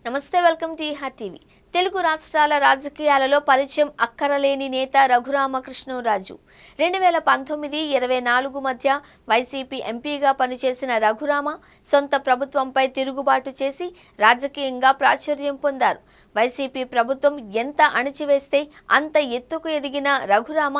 నమస్తే, welcome to ఈహార్ TV. Telugu రాష్ట్రాల రాజకీయాలలో పరిచయం అక్కరలేని నేత రఘురామకృష్ణంరాజు. 2019-24 మధ్య వైసీపీ ఎంపీగా పనిచేసిన రఘురామ సొంత ప్రభుత్వంపై తిరుగుబాటు చేసి రాజకీయంగా ప్రాచుర్యం పొందారు. వైసీపీ ప్రభుత్వం ఎంత అణిచివేస్తే అంత ఎత్తుకు ఎదిగిన రఘురామ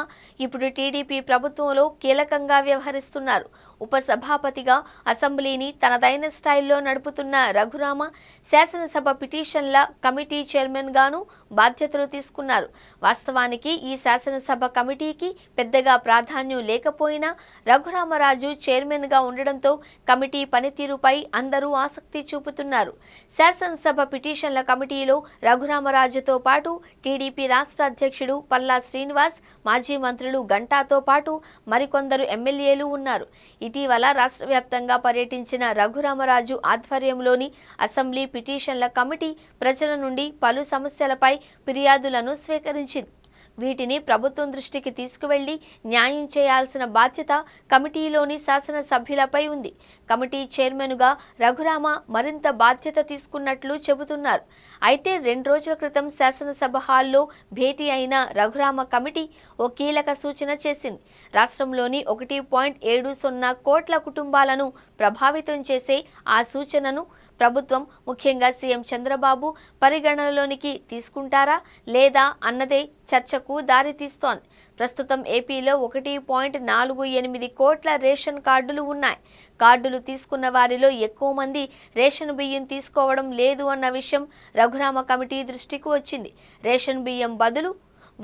ఇప్పుడు టీడీపీ ప్రభుత్వంలో కీలకంగా వ్యవహరిస్తున్నారు. ఉపసభాపతిగా అసెంబ్లీని తనదైన స్టైల్లో నడుపుతున్న రఘురామ శాసనసభ పిటిషన్ల కమిటీ చైర్మన్ గాను బాధ్యతలు తీసుకున్నారు. వాస్తవానికి ఈ శాసనసభ కమిటీకి పెద్దగా ప్రాధాన్యం లేకపోయినా రఘురామరాజు చైర్మన్ గా ఉండడంతో కమిటీ పనితీరుపై అందరూ ఆసక్తి చూపుతున్నారు. శాసనసభ పిటిషన్ల కమిటీలో రఘురామరాజుతో పాటు టీడీపీ రాష్ట్ర అధ్యక్షుడు పల్లా శ్రీనివాస్, మాజీ మంత్రులు గంటాతో పాటు మరికొందరు ఎమ్మెల్యేలు ఉన్నారు. ఇటీవల రాష్ట్ర వ్యాప్తంగా పర్యటించిన రఘురామరాజు ఆధ్వర్యంలోని అసెంబ్లీ పిటిషన్ల కమిటీ ప్రజల నుండి పలు సమస్యలపై ఫిర్యాదులను స్వీకరించింది. వీటిని ప్రభుత్వం దృష్టికి తీసుకువెళ్లి న్యాయం చేయాల్సిన బాధ్యత కమిటీలోని శాసనసభ్యులపై ఉంది. కమిటీ చైర్మన్గా రఘురామ మరింత బాధ్యత తీసుకున్నట్లు చెబుతున్నారు. అయితే 2 రోజుల క్రితం శాసనసభ హాల్లో భేటీ అయిన రఘురామ కమిటీ ఓ కీలక సూచన చేసింది. రాష్ట్రంలోని 1.70 కోట్ల కుటుంబాలను ప్రభావితం చేసే ఆ సూచనను ప్రభుత్వం, ముఖ్యంగా సీఎం చంద్రబాబు పరిగణనలోనికి తీసుకుంటారా లేదా అన్నదే చర్చకు దారితీస్తోంది. ప్రస్తుతం ఏపీలో 1.48 కోట్ల రేషన్ కార్డులు ఉన్నాయి. కార్డులు తీసుకున్న వారిలో ఎక్కువ మంది రేషన్ బియ్యం తీసుకోవడం లేదు అన్న విషయం రఘురామ కమిటీ దృష్టికి వచ్చింది. రేషన్ బియ్యం బదులు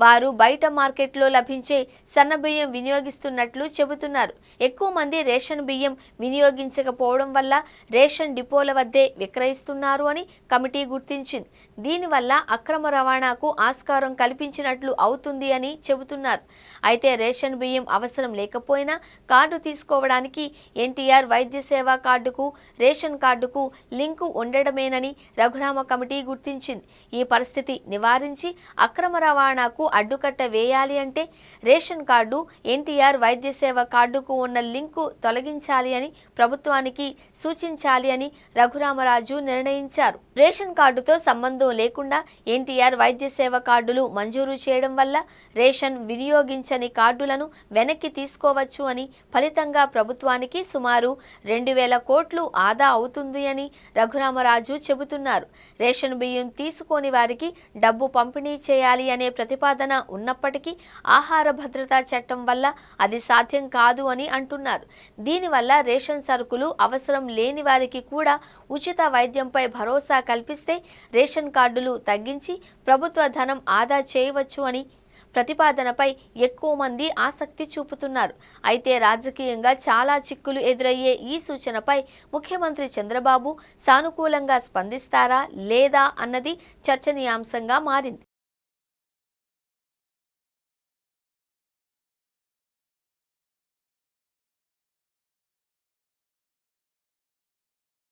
వారు బయట మార్కెట్లో లభించే సన్న బియ్యం వినియోగిస్తున్నట్లు చెబుతున్నారు. ఎక్కువ మంది రేషన్ బియ్యం వినియోగించకపోవడం వల్ల రేషన్ డిపోల వద్దే విక్రయిస్తున్నారు అని కమిటీ గుర్తించింది. దీనివల్ల అక్రమ రవాణాకు ఆస్కారం కల్పించినట్లు అవుతుంది అని చెబుతున్నారు. అయితే రేషన్ బియ్యం అవసరం లేకపోయినా కార్డు తీసుకోవడానికి ఎన్టీఆర్ వైద్య సేవా కార్డుకు రేషన్ కార్డుకు లింకు ఉండడమేనని రఘురామ కమిటీ గుర్తించింది. ఈ పరిస్థితి నివారించి అక్రమ రవాణాకు అడ్డుకట్ట వేయాలి అంటే రేషన్ కార్డు, ఎన్టీఆర్ వైద్య సేవ కార్డుకు ఉన్న లింకు తొలగించాలి అని ప్రభుత్వానికి సూచించాలి అని రఘురామరాజు నిర్ణయించారు. రేషన్ కార్డుతో సంబంధం లేకుండా ఎన్టీఆర్ వైద్య సేవ కార్డులు మంజూరు చేయడం వల్ల రేషన్ వినియోగించని కార్డులను వెనక్కి తీసుకోవచ్చు అని, ఫలితంగా ప్రభుత్వానికి సుమారు 2,000 కోట్లు ఆదా అవుతుంది అని రఘురామరాజు చెబుతున్నారు. రేషన్ బియ్యం తీసుకోని వారికి డబ్బు పంపిణీ చేయాలి అనే ప్రతిపాదన ఉన్నప్పటికీ ఆహార భద్రతా చట్టం వల్ల అది సాధ్యం కాదు అని అంటున్నారు. దీనివల్ల రేషన్ సరుకులు అవసరం లేని వారికి కూడా ఉచిత వైద్యంపై భరోసా కల్పిస్తే రేషన్ కార్డులు తగ్గించి ప్రభుత్వ ధనం ఆదా చేయవచ్చు అని ప్రతిపాదనపై ఎక్కువ మంది ఆసక్తి చూపుతున్నారు. అయితే రాజకీయంగా చాలా చిక్కులు ఎదురయ్యే ఈ సూచనపై ముఖ్యమంత్రి చంద్రబాబు సానుకూలంగా స్పందిస్తారా లేదా అన్నది చర్చనీయాంశంగా మారింది.